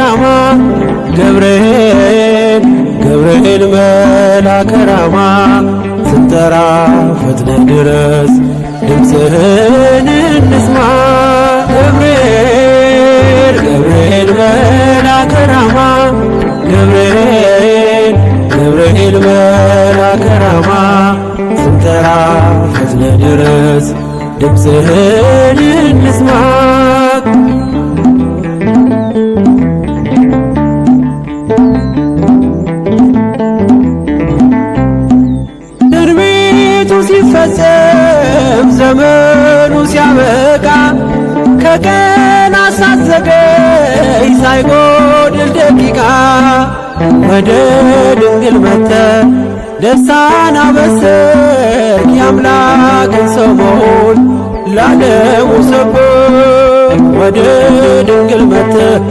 ራማ ገብርኤል ገብርኤል መልአከ ራማ ስንጠራ ፈጥነ ድረስ ድምፅህን እንስማ ገብርኤል ገብርኤል መልአከ ራማ ገብርኤል ገብርኤል መልአከ ራማ ስንጠራ ፈጥነ ድረስ ድምፅህን እንስማ ትንቢቱ ሲፈጸም ዘመኑ ሲያበቃ ከቀናት ሳትዘገይ ሳይጎድል ደቂቃ ወደ ድንግል መጥተህ ደስታን አበሰርክ የአምላክን ሰው መሆን ለዓለሙ ሰበክ ወደ ድንግል መጥተህ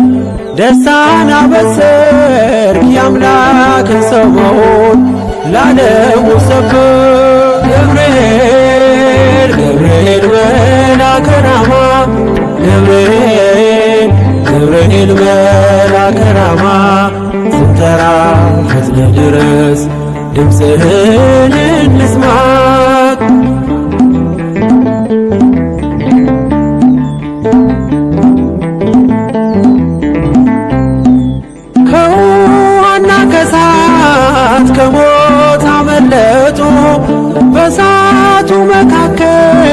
ደስታን አበሰርክ የአምላክን ሰው መሆን ለዓለሙ ሰበክ ገብርኤል ገብርኤል መልአከ ራማ ገብርኤል ገብርኤል መልአከ ራማ ስንጠራ ፈጥነ ድረስ ድምፅህን እንስማ ከውሃና ከእሳት ከሞት አመለጡ በእሳቱ መካከል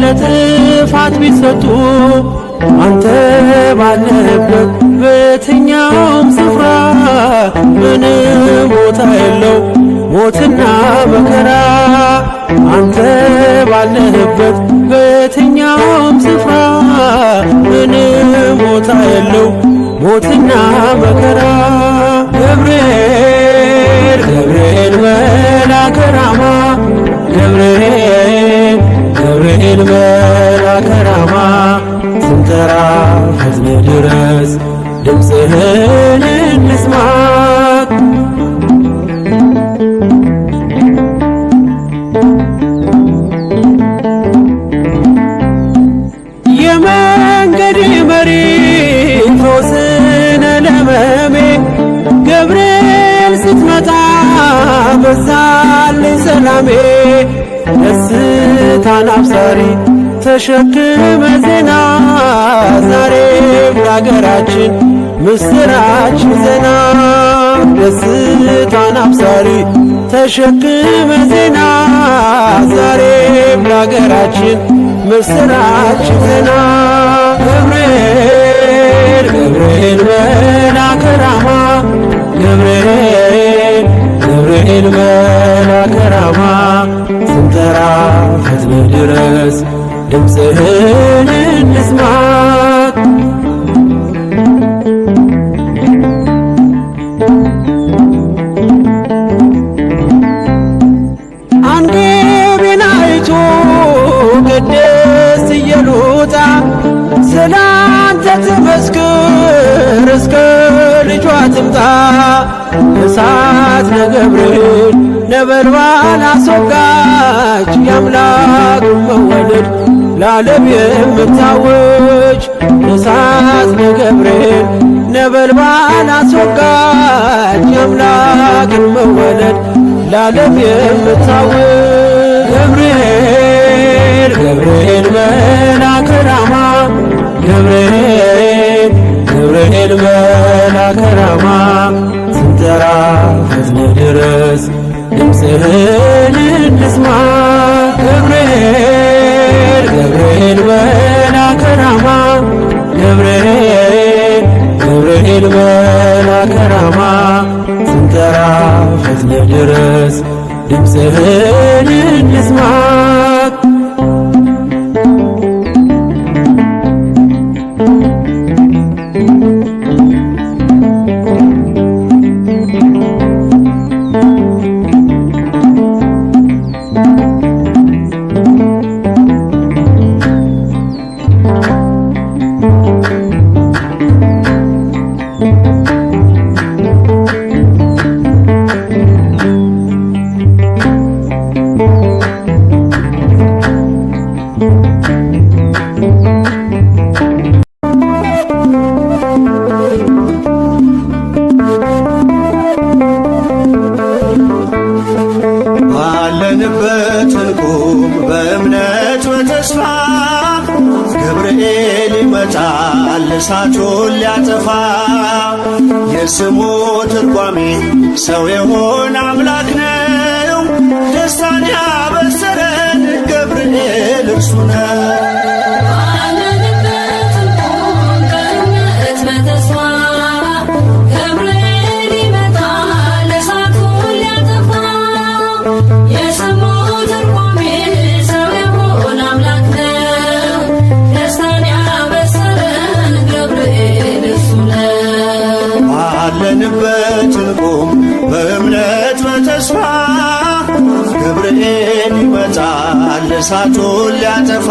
ለጥፋት ቢሰጡ አንተ ባለህበት በየትኛውም ስፍራ ምንም ቦታ የለው ሞትና መከራ አንተ ባለህበት በየትኛውም ስፍራ ምንም ቦታ የለው ሞትና መከራ ገብርኤል ገብርኤል መልአከ ራማ ገብርኤል ገብርኤል መልአከ ራማ ስንጠራ ፈጥነ ድረስ ድምፅህን እንስማ የመንገዴ መሪ ፈውስነ ለሕመሜ ገብርኤል ስትመጣ በዛልኝ ሰላሜ ደስታን አብሳሪ ተሸክመ ዜና ዛሬም ለአገራችን ምስራች ዜና ደስታን አብሳሪ ተሸክመ ዜና ዛሬም ለአገራችን ምስራች ዜና ገብርኤል ገብርኤል መልአከ ራማ ገብርኤል ገብርኤል መልአከ ራማ ስንጠራ ፈጥነ ድረስ ድምፅህን እንስማ አንገቤን አይቶ ቅድስት ኢየሉጣ ስላንተ ትመስክር እስከ ልጇ ትምጣ እሳት ነገብርኤል ነበልባል አስወጋች የአምላክን መወለድ ለዓለም የምታወጅ እሳት ነገብርኤል ነበልባል አስወጋች የአምላክን መወለድ ለዓለም የምታወጅ ገብርኤል ገብርኤል መልአከ ራማ ገብርኤል ገብርኤል መልአከ ራማ ስንጠራ ፈጥነ ድረስ ድምፅህን እንስማ ገብርኤል ገብርኤል መልአከ ራማ ገብርኤል ገብርኤል መልአከ ራማ ስንጠራ ፈጥነ ድረስ ድምፅህን እንስማ ባለንበት እንቁም በእምነት በተስፋ ገብርኤል ይመጣል እሳቱን ሊያጠፋ። የስሙ ትርጓሜ ሰው የሆነ አምላክ ነው። ደስታን ያበሰረን ገብርኤል እርሱ ነው። ባለንበት እንቁም በእምነት በተስፋ ገብርኤል ይመጣል እሳቱን ሊያጠፋ።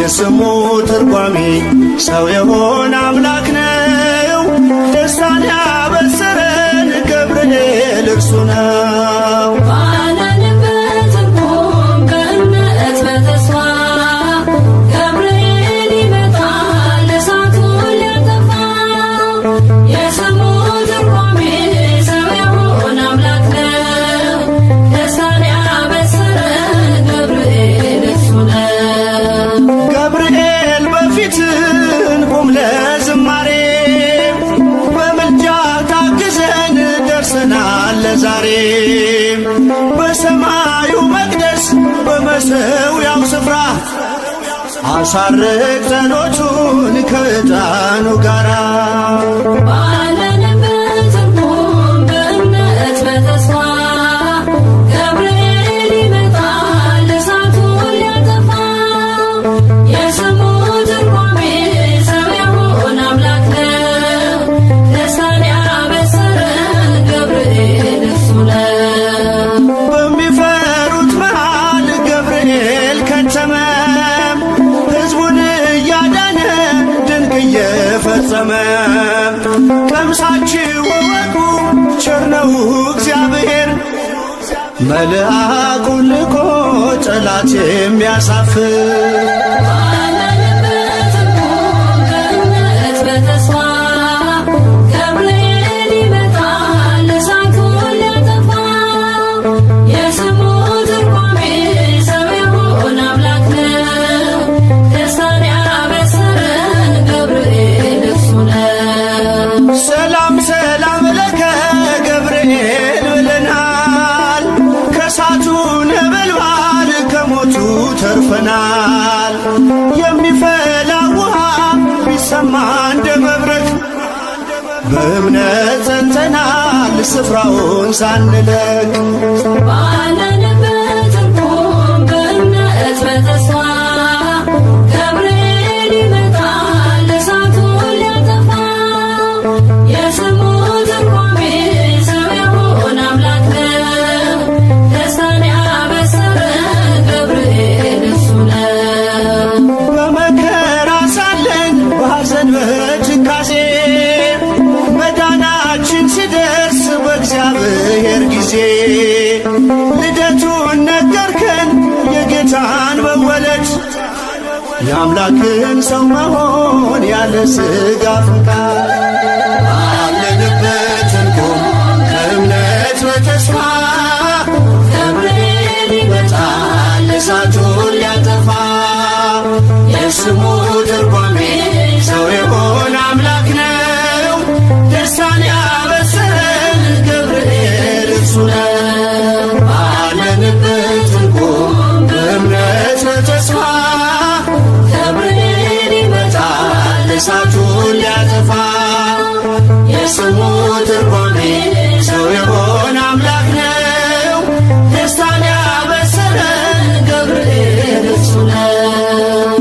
የስሙ ትርጓሜ ሰው የሆነ አምላክ ነው። ደስታን ያበሰረን ገብርኤል እርሱ ነው። ዛሬ በሰማዩ መቅደስ በመሠዊያው ስፍራ አሳርግ ጸሎቱን ከዕጣኑ ጋራ። ባለንበት እንቁም በእምነት በተስፋ ገብርኤል ይመጣል እሳቱን ሊያጠፋ። የስሙ ትርጓሜ ሰው የሆነ አምላክ ነው። ደስታን ያበሰረን ገብርኤል በሚፈሩት መሃል ገብርኤል ከተመ። ሕዝቡን እያዳነ ድንቅ እየፈጸመ። ቀምሳችሁ እወቁ ቸር ነው እግዚአብሔር፣ መልአኩን ልኮ ጠላት የሚያሳፍር። ሰላም ሰላም ለከ ገብርኤል ብለናል። ከእሳቱ ነበልባል ከሞቱ ተርፈናል። የሚፈላ ውሃ ቢሰማ እንደ መብረቅ በእምነት ጸንተናል ስፍራውን ሳንለቅ። ባለንበት እንቁም በእምነት በተስፋ ገብርኤል ይመጣል እሳቱን ሊያጠፋ። የስሙ ትርጓሜ ሰው የሆነ አምላክ ነው። ደስታን ያበሰረን ገብርኤል እሱ ነው። በመከራ ሳለን በሐዘን በትካዜ መዳናችን ሲደርስ በእግዚአብሔር ጊዜ ልደቱን ነገርከን የጌታን መወለድ፣ የአምላክን ሰው መሆን ያለ ሥጋ ፈቃድ። ባለንበት እንቁም በእምነት በተስፋ ገብርኤል ይመጣል እሳቱን ሊያጠፋ። የስሙ ትርጓሜ ሰው የሆነ አምላክ ነው። ደስታን ያበሰረን ገብርኤል እርሱ ነው። ባለንበት እንቁም በእምነት በተስፋ ገብርኤል ይመጣል እሳቱን ሊያጠፋ። የስሙ ትርጓሜ ሰው የሆነ አምላክ ነው። ደስታን ያበሰረን ገብርኤል እርሱ ነው።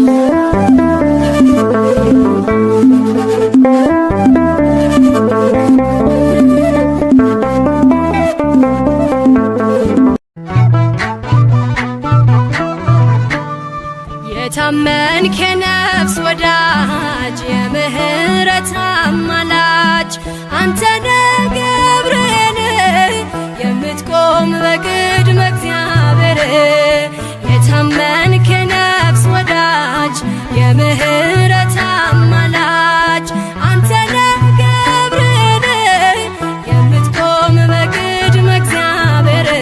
የታመንክ የነፍስ ወዳጅ የምህረት አማላጅ አንተ ነህ ገብርኤል የምትቆም በቅድመ እግዚአብሔር። የታመንክ የነፍስ ወዳጅ የምህረት አማላጅ አንተ ነህ ገብርኤል የምትቆም በቅድመ እግዚአብሔር።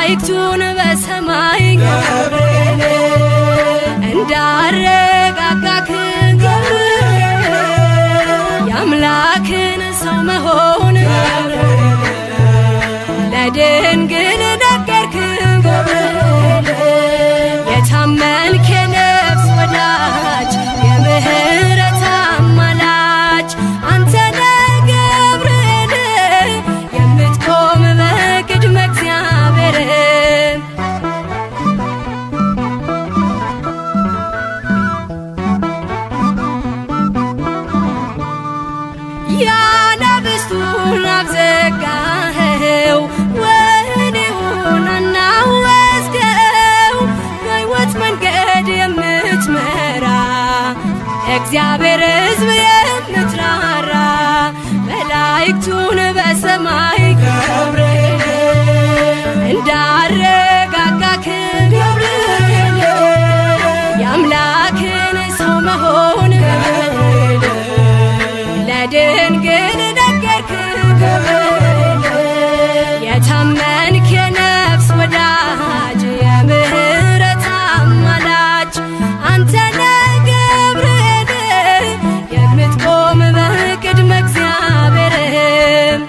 መላእክቱን በሰማይ ገብርኤል እንዳረጋጋክ ገብርኤል የአምላክን ሰው መሆን ገብርኤል ለድንግል ነገርክ ገብርኤል የታመንክ የነፍስ ወዳጅ የምህረት አማላጅ አንተ ነህ ገብርኤል የምትቆም በቅድመ እግዚአብሔር ያናብስቱን አፍ ዘጋኸው ወህኒውን አናወጽከው በሕይወት መንገድ የምትመራ እግዚአብሔር ሕዝብ የምትራራ መላእክቱን በሰማይ ገብርኤል እንዳረጋጋክ ገብርኤል የአምላክን ሰው መሆን ገብርኤል ለድንግል ነገርክ ገብርኤል የታመንክ የነፍስ ወዳጅ የምህረት አማላጅ አንተ ነህ ገብርኤል የምትቆም በቅድመ እግዚአብሔር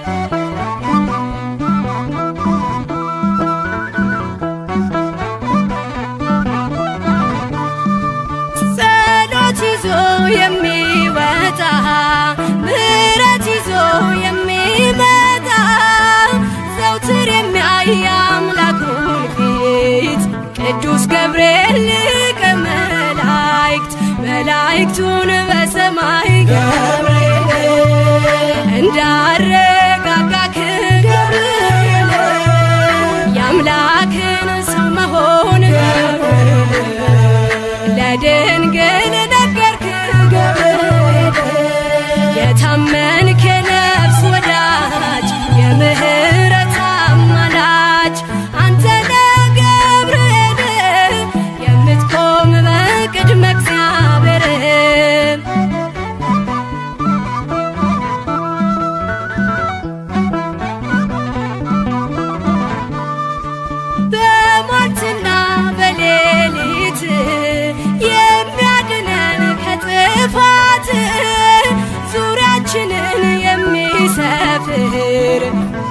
ጸሎት ይዞ የሚወጣ ምሕረት ይዞ የሚመጣ ዘውትር የሚያይ አምላኩን ፊት ቅዱስ ገብርኤል ሊቀ መላእክት መላእክቱን በሰማይ ገብርኤል እንዳረጋጋክ ገብርኤል የአምላክን ሰው መሆን ገብርኤል ለድንግል ነገርክ ገብርኤል የታመንክ የነፍስ ወዳጅ የምህረት አማላጅ አንተ ነህ ገብርኤል የምትቆም በቅድመ እግዚአብሔር በሞትና በሌሊት የሚያድነን ከጥፋት ዙሪያችንን የሚሰፍር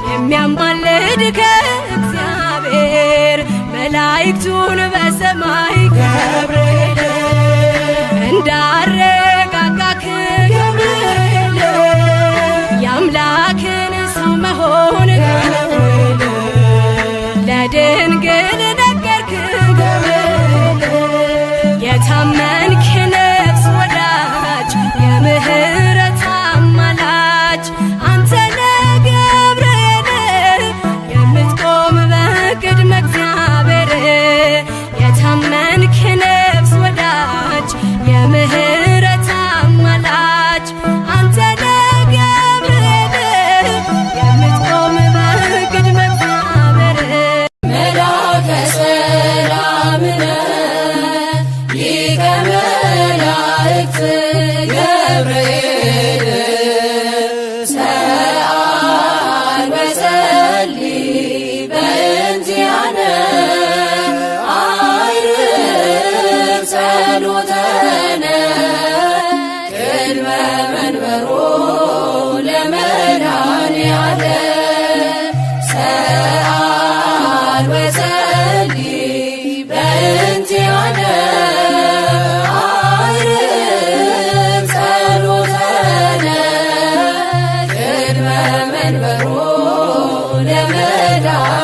የሚያማልድ ከእግዚአብሔር መላእክቱን በሰማይ ገብርኤል እንዳረጋጋክ ገብርኤል የአምላክን ሰው መሆን ገብርኤል ለድንግል ነገርክ ገብርኤል የታመንክ የነፍስ ወዳጅ የምህረት አማላጅ አንተ ነህ ገብርኤል የምትቆም በቅድመ እግዚአብሔር የታመንክ የነፍስ ወዳጅ የምህረት አማላጅ አንተ ነህ ገብርኤል የምትቆም በቅድመ እግዚአብሔር መላከ ሰላም ሊቀ መላእክት ገብርኤል ሰአል ወጸልይ በእንቲአነ አይርብ ጸሎተነ ቅድመ መንበሮ ለመድኃኔዓለም ሰአል ወጸልይ በእንቲአነ አይርብ ጸሎተነ ቅድመ መንበሮ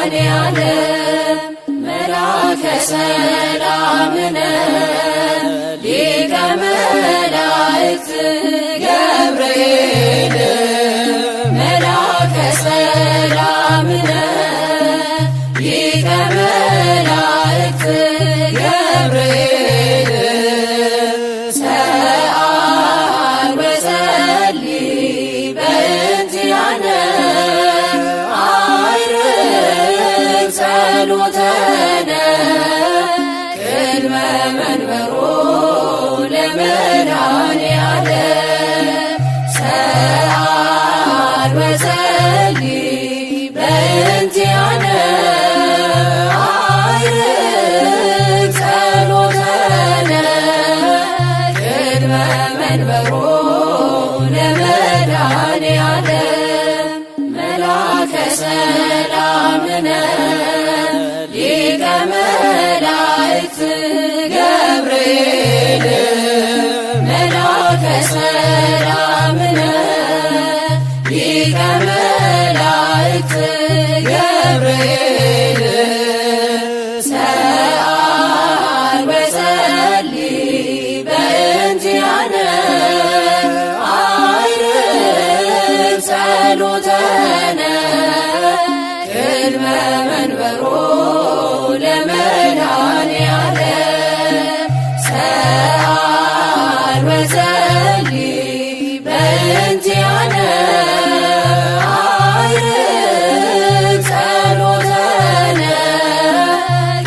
ለመድኃኔዓለም መላከ ሰላምነ ሊቀ መላእክት ገብርኤል መላከ ሰላምነ ሊቀ መላእክት ገብርኤል ሰአል ወጸልይ በእንቲአነ አይርብ ጸሎተነ ቅድመ መንበሮ ለመድኃኔዓለም መንበሩ ለመድኃኔዓለም መላከ ሰላምነ ሊቀ መላእክት ገብርኤል መላከ ሰላምነ ሊቀ መላእክት ገብርኤል ሰአል ወጸልይ በእንቲአነ አይርግ ጸሎተነ ቅድመ መንበሩ ለመድኃኔዓለም ሰአል ወጸልይ በእንቲአነ አይርግ ጸሎተነ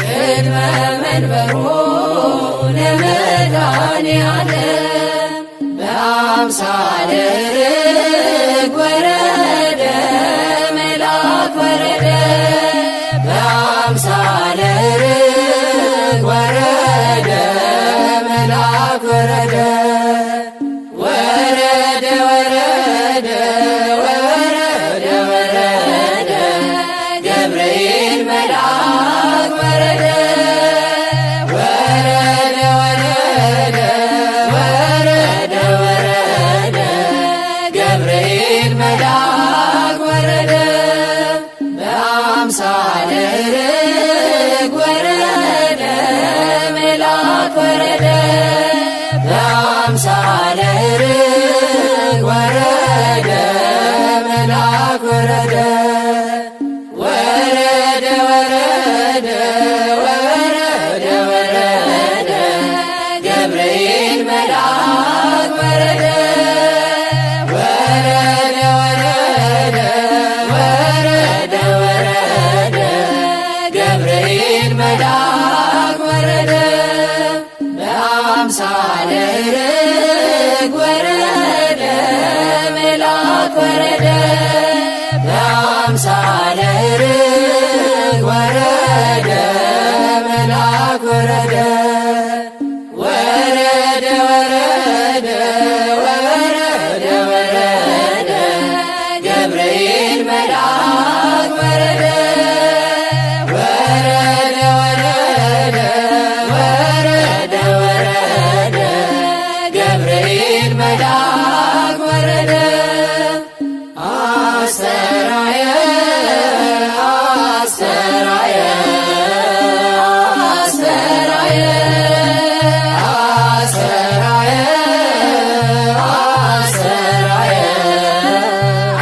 ቅድመ መንበሩ ለመድኃኔዓለም በአምሳለ ርግብ ወረደ መልአክ ወረደ በአምሳለ ርግብ ወረደ መልአክ ወረደ ወረደ ወረደ ወረደ ወረደ ገብርኤል መልአክ ወረደ ወረደ ወረደ ወረደ ወረደ ገብርኤል መልአክ ወረደ በአምሳለ ርግብ ወረደ መልአክ ወረደ በአምሳለ ርግብ ወረደ መልአክ ወረደ ወረደ ወረደ ወረደ ወረደ ገብርኤል መልአክ ወረደ ወረደ ወረደ ወረደ ወረደ ገብርኤል መልአክ ወረደ በአምሳለ ርግብ ወረደ መልአክ ወረደ በአምሳለ ርግብ ወረደ መልአክ ወረደ ወረደ ወረደ ወረደ ወረደ ገብርኤል መልአክ ወረደ ወረደ ወረደ ወረደ ወረደ ገብርኤል መልአክ ወረደ አስተራየ አስተራየ አስተራየ አስተራየ አስተራየ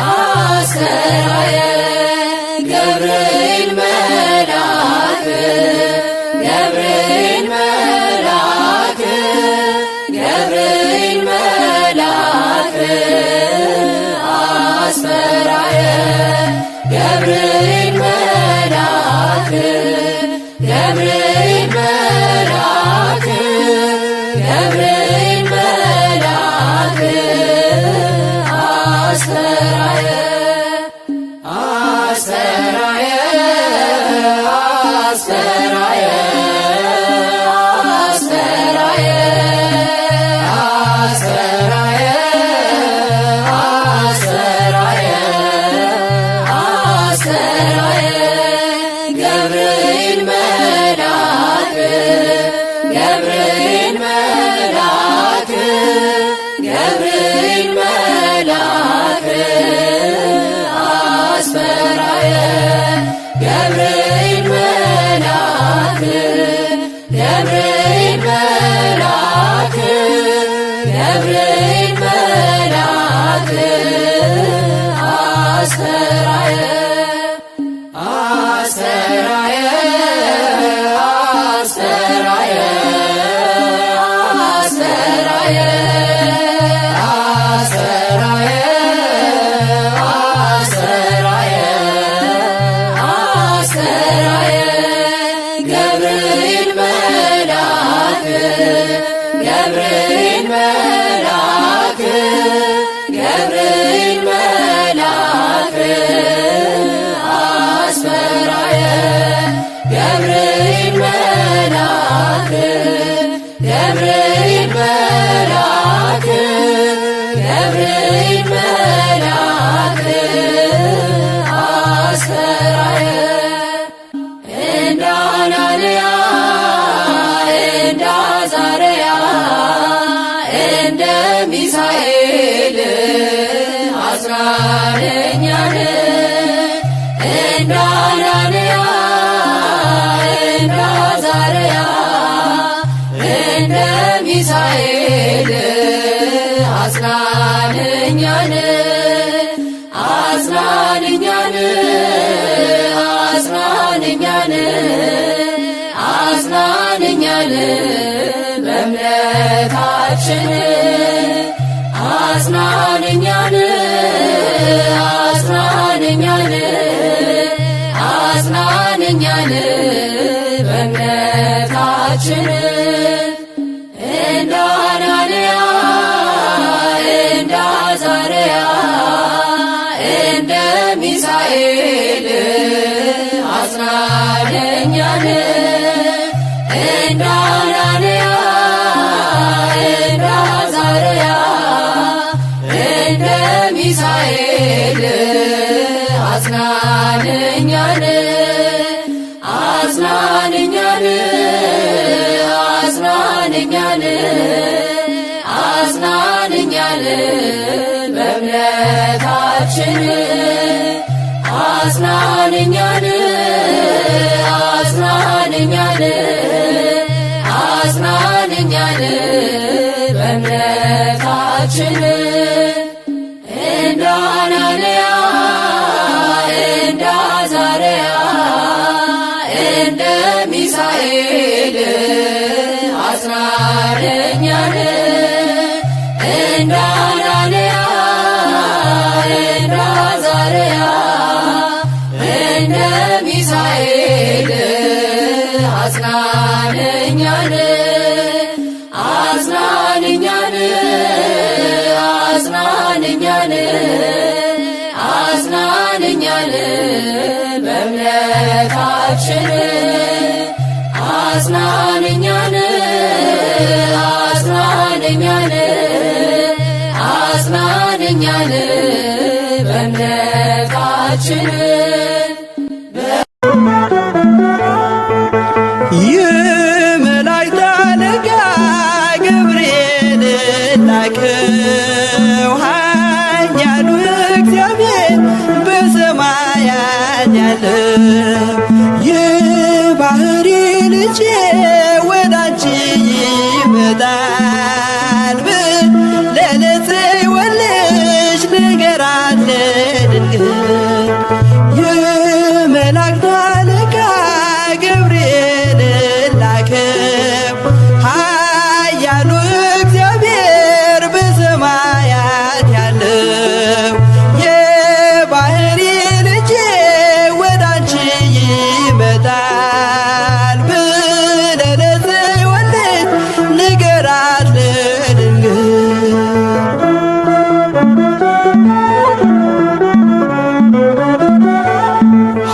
አስተራየ ገብርኤል መልአክ ገብርኤል መልአክ ገብርኤል መልአክ አስተራየ ገብርኤል መልአክ ገብርኤል መልአክ ገብርኤል መልአክ አስተራየ አስተራየ አስተራየ አስተራየ አስተራየ አስተራየ አስተራየ ገብርኤል መልአክ ገብርኤል መልአክ ገብርኤል መልአክ አስተራየ ገብርኤል መልአክ ገብርኤል መልአክ ገብርኤል መልአክ አስተራየ አስተራየ አስተራየ አስተራየ አስተራየ አስተራየ አስተራየ ገብርኤል መልአክ ገብርኤል መልአክ ሚሳኤል አጽናነኛን እንደ አናንያ እንደ አዛርያ እንደ ሚሳኤል አጽናነኛን አጽናነኛን አጽናነኛን አጽናነኛን በእምነታችን አጽናነኛን አጽናነኛን አጽናነኛን በእምነታችን እንደ አናንያ እንደ አዛርያ እንደ ሚሳኤል አጽናነኛን እንደ አናንያ እንደ አዛርያ እንደ ሚሳኤል አጽናነኛን አጽናነኛን አጽናነኛን አጽናነኛን በእምነታችን አጽናነኛን አጽናነኛን አጽናነኛን በእምነታችን እንደ አናንያ እንደ አዛርያ እንደ ሚሳኤል አጽናነኛን እንደ አናንያ እንደ አዛርያ እንደ ሚሳኤል አጽናነኛን አጽናነኛን አጽናነኛን አጽናነኛን በእምነታችን አጽናነኛን አጽናነኛን አጽናነኛን በእምነታችን የመላእክት አለቃ ገብርኤል ላከው ኃያሉ እግዚአብሔር በሰማያት ያለው የባህሪ ልጄ ወዳንቺ ይመጣል ለጽዮን ልጅ ንገራት ለድንግል የመላእክት አለቃ ገብርኤል ላከው ኃያሉ እግዚአብሔር በሰማያት ያለው የባህሪ ልጄ ወዳንቺ ይመጣል ለጽዮን ልጅ ንገራት ለድንግል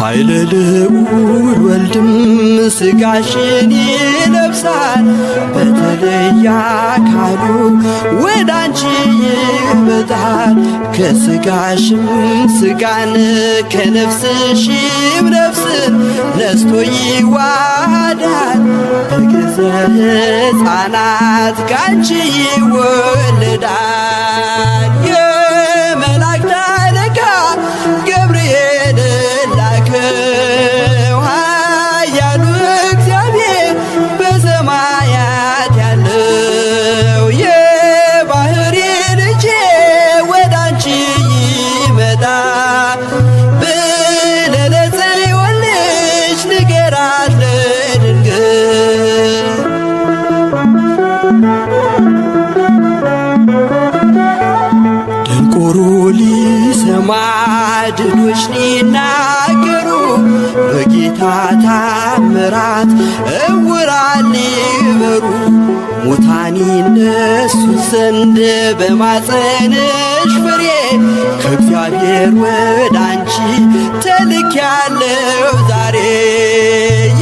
ኃይለ ልዑል ወልድም ሥጋሽን ይለብሳል በተለየ አካሉ ወዳንቺ ይመጣል ከሥጋሽም ሥጋን ከነፍስሽም ነፍስን ነስቶ ይዋሃዳል በግዘ ሕፃናት ካንቺ ይወለዳል የመላእክት አለቃ ገብርኤል ላከው ኃያሉ እግዚአብሔር በሰማያት ያለው የባህሪ ልጄ ወዳንቺ ይመጣል ለጽዮን ልጅ ንገራት ለድንግል ደንቆሮ ሊሰማ ድኖች ሊናገሩ በጌታ ታምራት እውራን ሊበሩ ሙታን ይነሱ ዘንድ በማፀንሽ ፍሬ ከእግዚአብሔር ወዳንቺ ተልኬያለሁ ዛሬ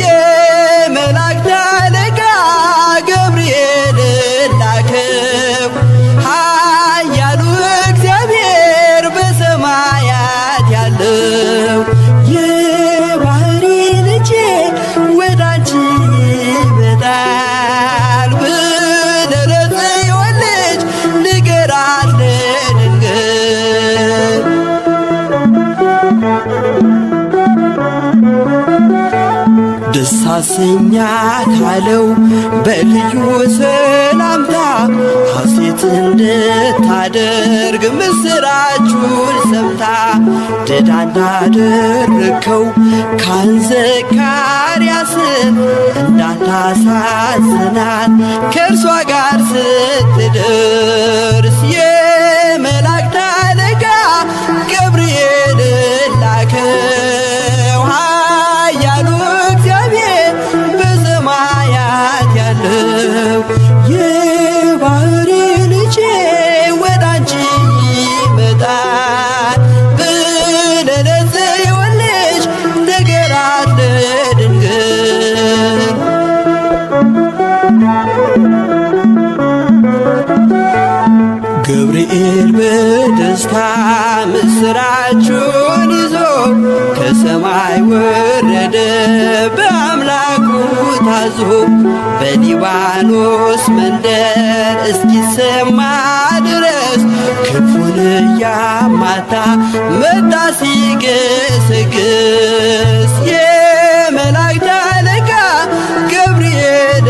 የመላእክት አለቃ ገብርኤል ላከው ኃያሉ እግዚአብሔር በሰማያት ያለው የባህሪ ልጄ ወዳንቺ ይመጣል ለጽዮን ልጅ ንገራት አሰኛት አለው በልዩ ሰላምታ ሐሴት እንድታደርግ ምስራቹን ሰምታ ድዳ እንዳደረከው ካህን ዘካርያስን እንዳታሳዝናት ከእርሷ ጋር ስትደርስ የመላእክት አለቃ ገብርኤል ላከው ኃያሉ እግዚአብሔር በሰማያት ያለው የባሕሪ ልጄ ወዳንቺ ይመጣል ብለህ ለጽዮን ልጅ ንገራት ለድንግል። ገብርኤል በደስታ ምስራቹን ይዞ ከሰማይ ወረደ በአምላኩ ታዞ በሊባኖስ መንደር እስኪሰማ ድረስ ክንፉን እያማታ መጣ ሲገሰግስ የመላእክት አለቃ ገብርኤል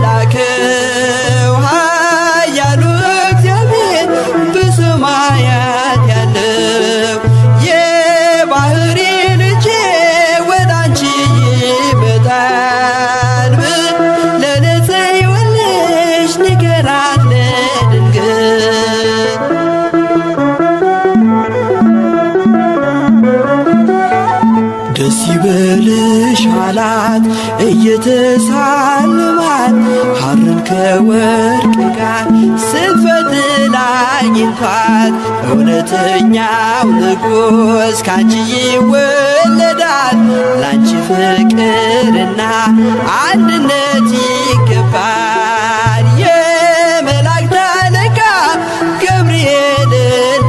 ላከው ኃያሉ እግዚአብሔር በሰማያት ያለው የባሕሪ ልጄ ወዳንቺ ይመጣል ብለህ ለጽዮን ልጅ ንገራት ለድንግል። ደስ ይበልሽ አላት እየተሳለማት ሐርን ከወርቅ ጋር ስትፈትል አግኝቷት እውነተኛው ንጉሥ ካንቺ ይወለዳል ላንቺ ፍቅርና አንድነት ይገባል። የመላእክት አለቃ ገብርኤል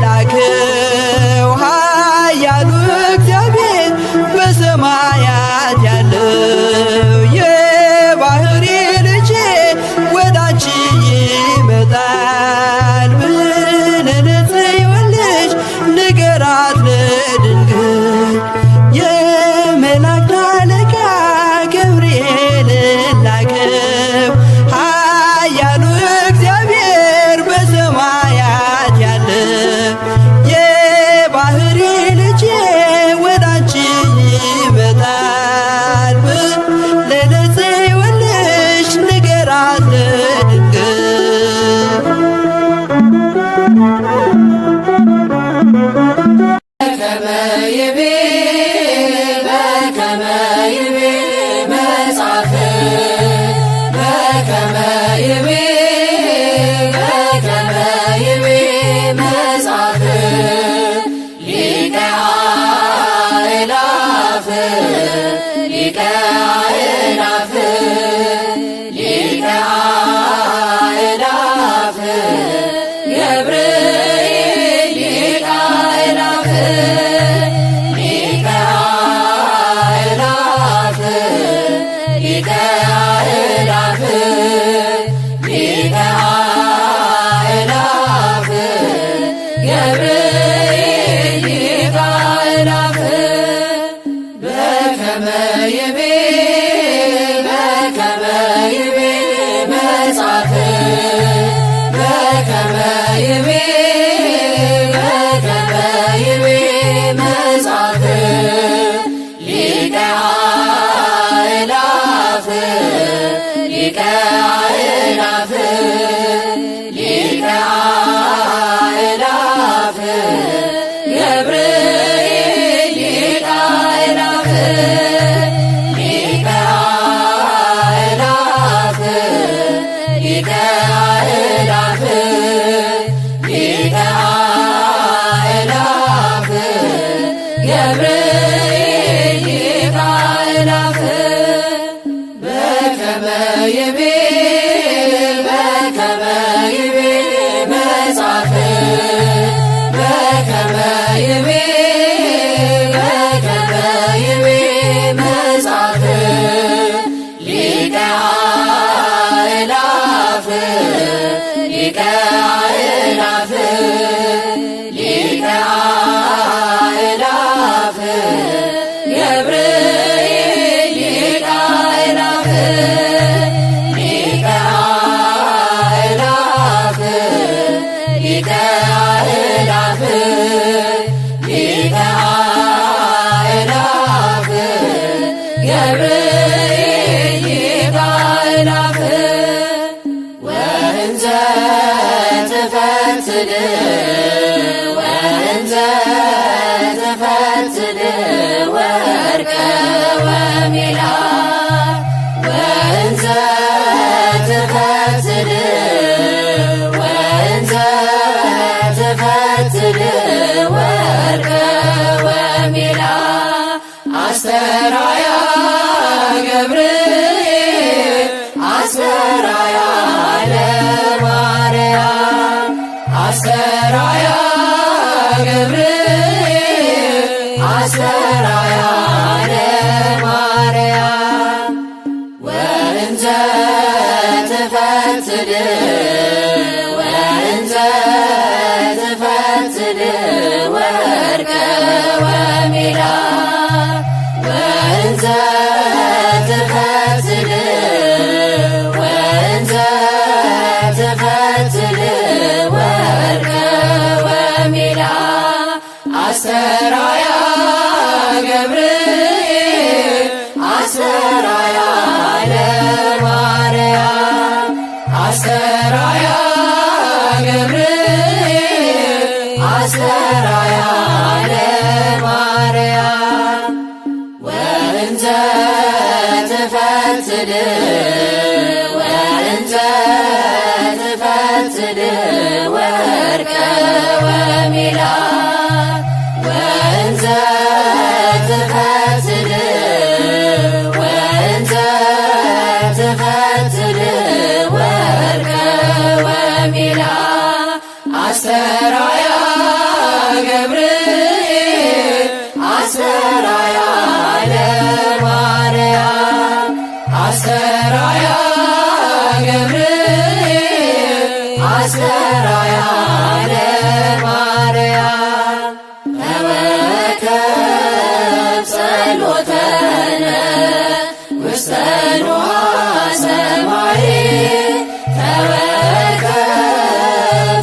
ላከው ኃያሉ እግዚአብሔር በሰማያት ያለው የባሕሪ ልጄ ወዳንቺ ይመጣል ብለህ ለጽዮን ልጅ ንገራት ለድንግል። የመላእክት አለቃ ገብርኤል ላከው ኃያሉ እግዚአብሔር በሰማያት ያለው የባሕሪ ልጄ ወዳንቺ ይመጣል ብለህ ለጽዮን ልጅ ንገራት ለድንግል። በከመ ይቤ መጽሐፍ በከመ ይቤ መጽሐፍ ሊቀ አእላፍ ሊቀ አእላፍ ሊቀ አእላፍ ገብርኤል ሊቀ አእላፍ ሊቀ አእላፍ ሊቀ አእላፍ ሊቀ አእላፍ ገብርኤል ሊቀ አእላፍ በከመ ይቤ መጽሐፍ በከመ ይቤ መጽሐፍ ሊቀ አእላፍ ሊቀ አእላፍ ሊቀ አእላፍ ገብርኤል ሊቀ አእላፍ ሊቀ አእላፍ ሊቀ አእላፍ ሊቀ አእላፍ ገብርኤል ሊቀ አእላፍ በከመ ይቤ መጽሐፍ በከመ ይቤ መጽሐፍ ሊቀ አእላፍ ሊቀ አእላፍ ሊቀ አእላፍ ገብርኤል ሊቀ አእላፍ ትፈትል ወእንዘ ትፈትል ወርቀ ወሜላት ወእንዘ ትፈትል ወእንዘ ትፈትል ወርቀ ወሜላት አስተርአያ ገብርኤል አስተርአያ ለማርያም አስተርአያ ገብርኤል አስተርአያ ለማርያም ወእንዘ ትፈትል ወእንዘ ትፈትል ወርቀ ወሜላት ወእንዘ ትፈትል ወእንዘ ትፈትል ወርቀ ወሜላት አስተርአያ ገብርኤል አስተርአያ ለማርያም አስተርአያ ገብርኤል አስተርአያ ለማርያም ወእንዘ ትፈትል ወእንዘ ትፈትል ወርቀ ወሜላት ወእንዘ ትፈትል ወእንዘ ትፈትል ወርቀ ወሜላት አስተርአያ ገብርኤል አስተርአያ ለማርያም አስተርአያ ገብርኤል አስተርአያ ለማርያም ተወከብ ጸሎተነ ውስተ ንዋየ ሰማይ ተወከብ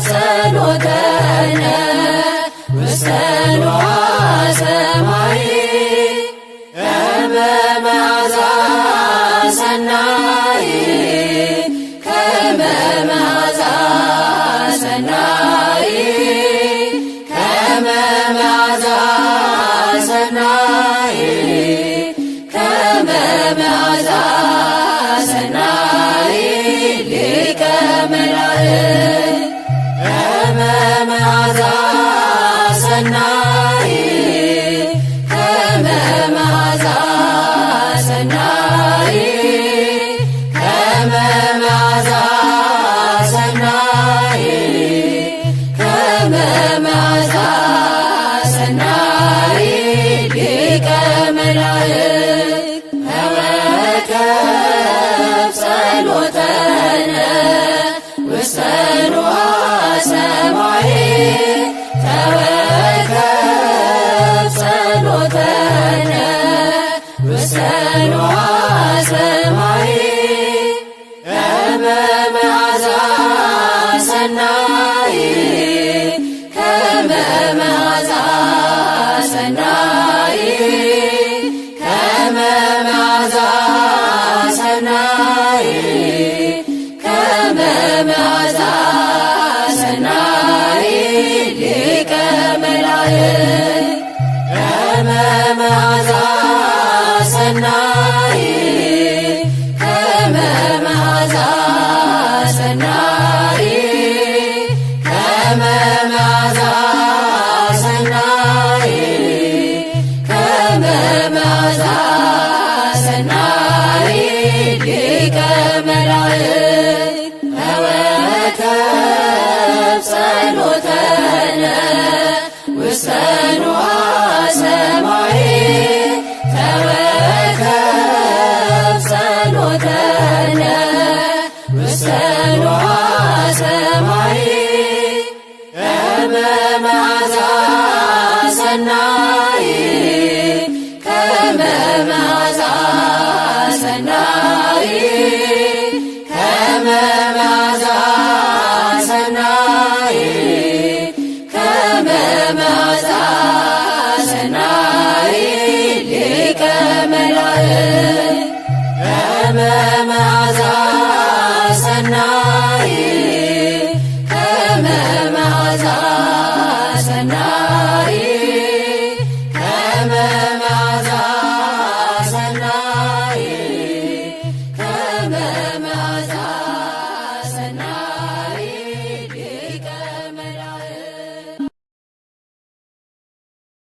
ጸሎተነ ውስተ ንዋየ ሰማይ ከመ መዓዛ ሰናይ ከመ መዓዛ ሰናይ ከመ መዓዛ ሰናይ ከመ መዓዛ ሰናይ ሊቀ መላእክት ከመ መዓዛ ሰናይ ከመ መዓዛ ሰናይ ከመ መዓዛ ሰናይ ከመ መዓዛ ሰናይ ሊቀ መላእክት ተወከብ ጸሎተነ ውስተ ንዋየ ሰማይ ተወከብ ጸሎተነ ውስተ ንዋየ ሰማይ ከመ መዓዛ ሰናይ ከመ መዓዛ ሰናይ ከመ መዓዛ ሰናይ ከመ መዓዛ ሰናይ ሊቀ መላእክት ከመ መዓዛ ሰናይ ከመ መዓዛ ሰናይ ከመ መዓዛ ሰናይ ከመ መዓዛ ሰናይ ሊቀ መላእክት ተወከብ ጸሎተነ ውስተ ንዋየ ሰማይ ተወከብ ጸሎተነ ውስተ ንዋየ ሰማይ ከመ መዓዛ ሰናይ